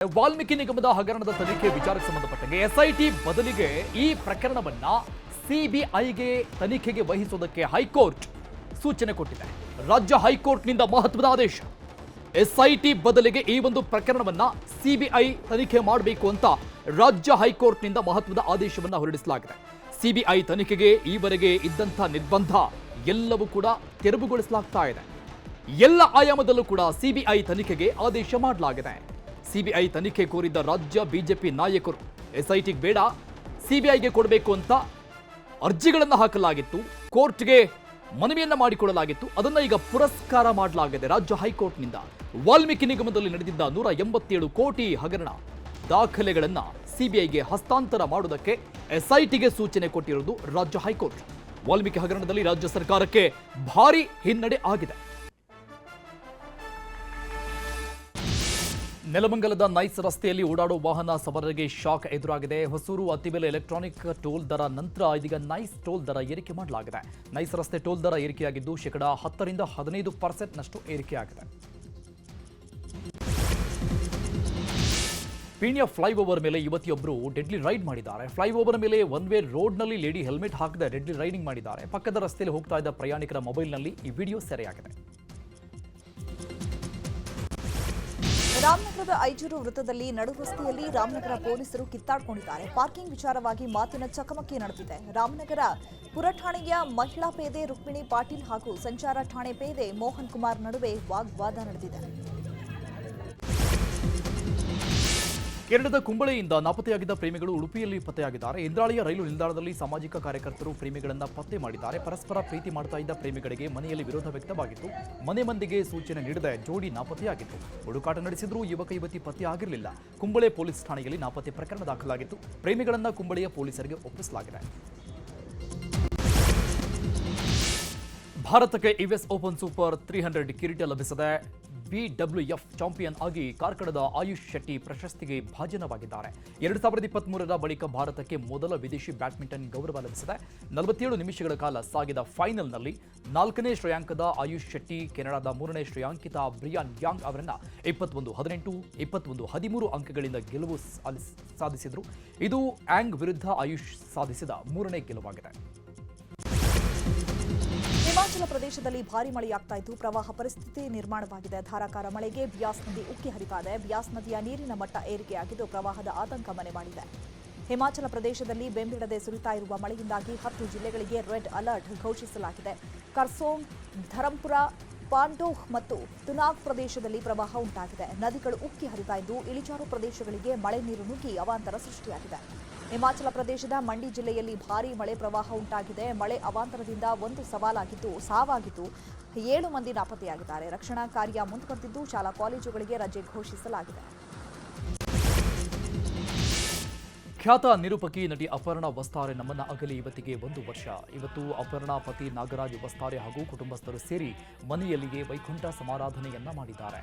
ವಾಲ್ಮೀಕಿ ನಿಗಮದ ಹಗರಣದ ತನಿಖೆ ವಿಚಾರಕ್ಕೆ ಸಂಬಂಧಪಟ್ಟಂಗೆ ಎಸ್ಐಟಿ ಬದಲಿಗೆ ಈ ಪ್ರಕರಣವನ್ನ ಸಿಬಿಐಗೆ ತನಿಖೆಗೆ ವಹಿಸುವುದಕ್ಕೆ ಹೈಕೋರ್ಟ್ ಸೂಚನೆ ಕೊಟ್ಟಿದೆ. ರಾಜ್ಯ ಹೈಕೋರ್ಟ್ನಿಂದ ಮಹತ್ವದ ಆದೇಶ. ಎಸ್ಐಟಿ ಬದಲಿಗೆ ಈ ಒಂದು ಪ್ರಕರಣವನ್ನ ಸಿಬಿಐ ತನಿಖೆ ಮಾಡಬೇಕು ಅಂತ ರಾಜ್ಯ ಹೈಕೋರ್ಟ್ನಿಂದ ಮಹತ್ವದ ಆದೇಶವನ್ನ ಹೊರಡಿಸಲಾಗಿದೆ. ಸಿಬಿಐ ತನಿಖೆಗೆ ಈವರೆಗೆ ಇದ್ದಂಥ ನಿರ್ಬಂಧ ಎಲ್ಲವೂ ಕೂಡ ತೆರವುಗೊಳಿಸಲಾಗ್ತಾ ಇದೆ. ಎಲ್ಲ ಆಯಾಮದಲ್ಲೂ ಕೂಡ ಸಿಬಿಐ ತನಿಖೆಗೆ ಆದೇಶ ಮಾಡಲಾಗಿದೆ. ಸಿಬಿಐ ತನಿಖೆ ಕೋರಿದ್ದ ರಾಜ್ಯ ಬಿಜೆಪಿ ನಾಯಕರು ಎಸ್ಐಟಿಗೆ ಬೇಡ, ಸಿಬಿಐಗೆ ಕೊಡಬೇಕು ಅಂತ ಅರ್ಜಿಗಳನ್ನು ಹಾಕಲಾಗಿತ್ತು. ಕೋರ್ಟ್ಗೆ ಮನವಿಯನ್ನ ಮಾಡಿಕೊಳ್ಳಲಾಗಿತ್ತು. ಅದನ್ನ ಈಗ ಪುರಸ್ಕಾರ ಮಾಡಲಾಗಿದೆ ರಾಜ್ಯ ಹೈಕೋರ್ಟ್ನಿಂದ. ವಾಲ್ಮೀಕಿ ನಿಗಮದಲ್ಲಿ ನಡೆದಿದ್ದ 187 ಕೋಟಿ ಹಗರಣ ದಾಖಲೆಗಳನ್ನ ಸಿಬಿಐಗೆ ಹಸ್ತಾಂತರ ಮಾಡುವುದಕ್ಕೆ ಎಸ್ಐಟಿಗೆ ಸೂಚನೆ ಕೊಟ್ಟಿರುವುದು ರಾಜ್ಯ ಹೈಕೋರ್ಟ್. ವಾಲ್ಮೀಕಿ ಹಗರಣದಲ್ಲಿ ರಾಜ್ಯ ಸರ್ಕಾರಕ್ಕೆ ಭಾರಿ ಹಿನ್ನಡೆ ಆಗಿದೆ. ನೆಲಮಂಗಲದ ನೈಸ್ ರಸ್ತೆಯಲ್ಲಿ ಓಡಾಡುವ ವಾಹನ ಸವಾರರಿಗೆ ಶಾಕ್ ಎದುರಾಗಿದೆ. ಹೊಸೂರು ಅತಿಬೆಲೆ ಎಲೆಕ್ಟ್ರಾನಿಕ್ ಟೋಲ್ ದರ ನಂತರ ಇದೀಗ ನೈಸ್ ಟೋಲ್ ದರ ಏರಿಕೆ ಮಾಡಲಾಗಿದೆ. ನೈಸ್ ರಸ್ತೆ ಟೋಲ್ ದರ ಏರಿಕೆಯಾಗಿದ್ದು 10% ರಿಂದ 15% ಏರಿಕೆಯಾಗಿದೆ. ಪೀಣ್ಯ ಫ್ಲೈಓವರ್ ಮೇಲೆ ಯುವತಿಯೊಬ್ಬರು ಡೆಡ್ಲಿ ರೈಡ್ ಮಾಡಿದ್ದಾರೆ. ಫ್ಲೈಓವರ್ ಮೇಲೆ ಒನ್ ವೇ ರೋಡ್ನಲ್ಲಿ ಲೇಡಿ ಹೆಲ್ಮೆಟ್ ಹಾಕದೆ ಡೆಡ್ಲಿ ರೈಡಿಂಗ್ ಮಾಡಿದ್ದಾರೆ. ಪಕ್ಕದ ರಸ್ತೆಯಲ್ಲಿ ಹೋಗ್ತಾ ಇದ್ದ ಪ್ರಯಾಣಿಕರ ಮೊಬೈಲ್ನಲ್ಲಿ ಈ ವಿಡಿಯೋ ಸೆರೆಯಾಗಿದೆ. ರಾಮನಗರದ ಐಜೂರು ವೃತ್ತದಲ್ಲಿ ನಡು ರಸ್ತೆಯಲ್ಲಿ ರಾಮನಗರ ಪೊಲೀಸರು ಕಿತ್ತಾಡಿಕೊಂಡಿದ್ದಾರೆ. ಪಾರ್ಕಿಂಗ್ ವಿಚಾರವಾಗಿ ಮಾತಿನ ಚಕಮಕಿ ನಡೆದಿದೆ. ರಾಮನಗರ ಪುರಠಾಣೆಯ ಮಹಿಳಾ ಪೇದೆ ರುಕ್ಮಿಣಿ ಪಾಟೀಲ್ ಹಾಗೂ ಸಂಚಾರ ಠಾಣೆ ಪೇದೆ ಮೋಹನ್ ಕುಮಾರ್ ನಡುವೆ ವಾಗ್ವಾದ ನಡೆದಿದೆ. ಕೇರಳದ ಕುಂಬಳೆಯಿಂದ ನಾಪತ್ತೆಯಾಗಿದ್ದ ಪ್ರೇಮಿಗಳು ಉಡುಪಿಯಲ್ಲಿ ಪತ್ತೆಯಾಗಿದ್ದಾರೆ. ಇಂದ್ರಾಳಿಯ ರೈಲು ನಿಲ್ದಾಣದಲ್ಲಿ ಸಾಮಾಜಿಕ ಕಾರ್ಯಕರ್ತರು ಪ್ರೇಮಿಗಳನ್ನು ಪತ್ತೆ ಮಾಡಿದ್ದಾರೆ. ಪರಸ್ಪರ ಪ್ರೀತಿ ಮಾಡ್ತಾ ಇದ್ದ ಪ್ರೇಮಿಗಳಿಗೆ ಮನೆಯಲ್ಲಿ ವಿರೋಧ ವ್ಯಕ್ತವಾಗಿತ್ತು. ಮನೆ ಮಂದಿಗೆ ಸೂಚನೆ ನೀಡದೆ ಜೋಡಿ ನಾಪತ್ತೆಯಾಗಿತ್ತು. ಹುಡುಕಾಟ ನಡೆಸಿದ್ರೂ ಯುವಕ ಯುವತಿ ಪತ್ತೆ ಆಗಿರಲಿಲ್ಲ. ಕುಂಬಳೆ ಪೊಲೀಸ್ ಠಾಣೆಯಲ್ಲಿ ನಾಪತ್ತೆ ಪ್ರಕರಣ ದಾಖಲಾಗಿತ್ತು. ಪ್ರೇಮಿಗಳನ್ನು ಕುಂಬಳೆಯ ಪೊಲೀಸರಿಗೆ ಒಪ್ಪಿಸಲಾಗಿದೆ. ಭಾರತಕ್ಕೆ ಯುಎಸ್ ಓಪನ್ ಸೂಪರ್ 300 ಕಿರೀಟ ಲಭಿಸಿದೆ. ಬಿಡಬ್ಲ್ಯೂಎಫ್ ಚಾಂಪಿಯನ್ ಆಗಿ ಕಾರ್ಕಳದ ಆಯುಷ್ ಶೆಟ್ಟಿ ಪ್ರಶಸ್ತಿಗೆ ಭಾಜನವಾಗಿದ್ದಾರೆ. 2023ರ ಬಳಿಕ ಭಾರತಕ್ಕೆ ಮೊದಲ ವಿದೇಶಿ ಬ್ಯಾಡ್ಮಿಂಟನ್ ಗೌರವ ಲಭಿಸಿದೆ. 47 ನಿಮಿಷಗಳ ಕಾಲ ಸಾಗಿದ ಫೈನಲ್ನಲ್ಲಿ 4ನೇ ಶ್ರೇಯಾಂಕದ ಆಯುಷ್ ಶೆಟ್ಟಿ ಕೆನಡಾದ 3ನೇ ಶ್ರೇಯಾಂಕಿತ ಬ್ರಿಯಾನ್ ಯಾಂಗ್ ಅವರನ್ನ 21-18, 21-13 ಅಂಕಗಳಿಂದ ಗೆಲುವು ಸಾಧಿಸಿದರು. ಇದು ಯಾಂಗ್ ವಿರುದ್ಧ ಆಯುಷ್ ಸಾಧಿಸಿದ 3ನೇ ಗೆಲುವಾಗಿದೆ. ಹಿಮಾಚಲ ಪ್ರದೇಶದಲ್ಲಿ ಭಾರಿ ಮಳೆಯಾಗ್ತಾ ಇದ್ದು ಪ್ರವಾಹ ಪರಿಸ್ಥಿತಿ ನಿರ್ಮಾಣವಾಗಿದೆ. ಧಾರಾಕಾರ ಮಳೆಗೆ ಬಿಯಾಸ್ ನದಿ ಉಕ್ಕಿ ಹರಿತಾ ಇದೆ. ಬಿಯಾಸ್ ನದಿಯ ನೀರಿನ ಮಟ್ಟ ಏರಿಕೆಯಾಗಿದ್ದು ಪ್ರವಾಹದ ಆತಂಕ ಮನೆ ಮಾಡಿದೆ. ಹಿಮಾಚಲ ಪ್ರದೇಶದಲ್ಲಿ ಬೆಂಬಿಡದೆ ಸುರಿತಾ ಇರುವ ಮಳೆಯಿಂದಾಗಿ 10 ಜಿಲ್ಲೆಗಳಿಗೆ ರೆಡ್ ಅಲರ್ಟ್ ಘೋಷಿಸಲಾಗಿದೆ. ಕರ್ಸೋಂಗ್, ಧರಂಪುರ, ಪಾಂಡೋಹ್ ಮತ್ತು ತುನಾಗ್ ಪ್ರದೇಶದಲ್ಲಿ ಪ್ರವಾಹ ಉಂಟಾಗಿದೆ. ನದಿಗಳು ಉಕ್ಕಿ ಹರಿತಾ ಇದ್ದು ಇಳಿಜಾರು ಪ್ರದೇಶಗಳಿಗೆ ಮಳೆ ನೀರು ನುಗ್ಗಿ ಅವಾಂತರ ಸೃಷ್ಟಿಯಾಗಿದೆ. ಹಿಮಾಚಲ ಪ್ರದೇಶದ ಮಂಡಿ ಜಿಲ್ಲೆಯಲ್ಲಿ ಭಾರೀ ಮಳೆ ಪ್ರವಾಹ ಉಂಟಾಗಿದೆ. ಮಳೆ ಅವಾಂತರದಿಂದ ಒಂದು ಸಾವಾಗಿದ್ದು 7 ಮಂದಿ ನಾಪತ್ತೆಯಾಗಿದ್ದಾರೆ. ರಕ್ಷಣಾ ಕಾರ್ಯ ಮುಂದುವರೆದಿದ್ದು ಶಾಲಾ ಕಾಲೇಜುಗಳಿಗೆ ರಜೆ ಘೋಷಿಸಲಾಗಿದೆ. ಖ್ಯಾತ ನಿರೂಪಕಿ ನಟಿ ಅಪರ್ಣಾ ವಸ್ತಾರೆ ನಮ್ಮನ್ನ ಅಗಲಿ ಇವತ್ತಿಗೆ 1 ವರ್ಷ. ಇವತ್ತು ಅಪರ್ಣಾ ಪತಿ ನಾಗರಾಜ್ ವಸ್ತಾರೆ ಹಾಗೂ ಕುಟುಂಬಸ್ಥರು ಸೇರಿ ಮನೆಯಲ್ಲಿಯೇ ವೈಕುಂಠ ಸಮಾರಾಧನೆಯನ್ನ ಮಾಡಿದ್ದಾರೆ.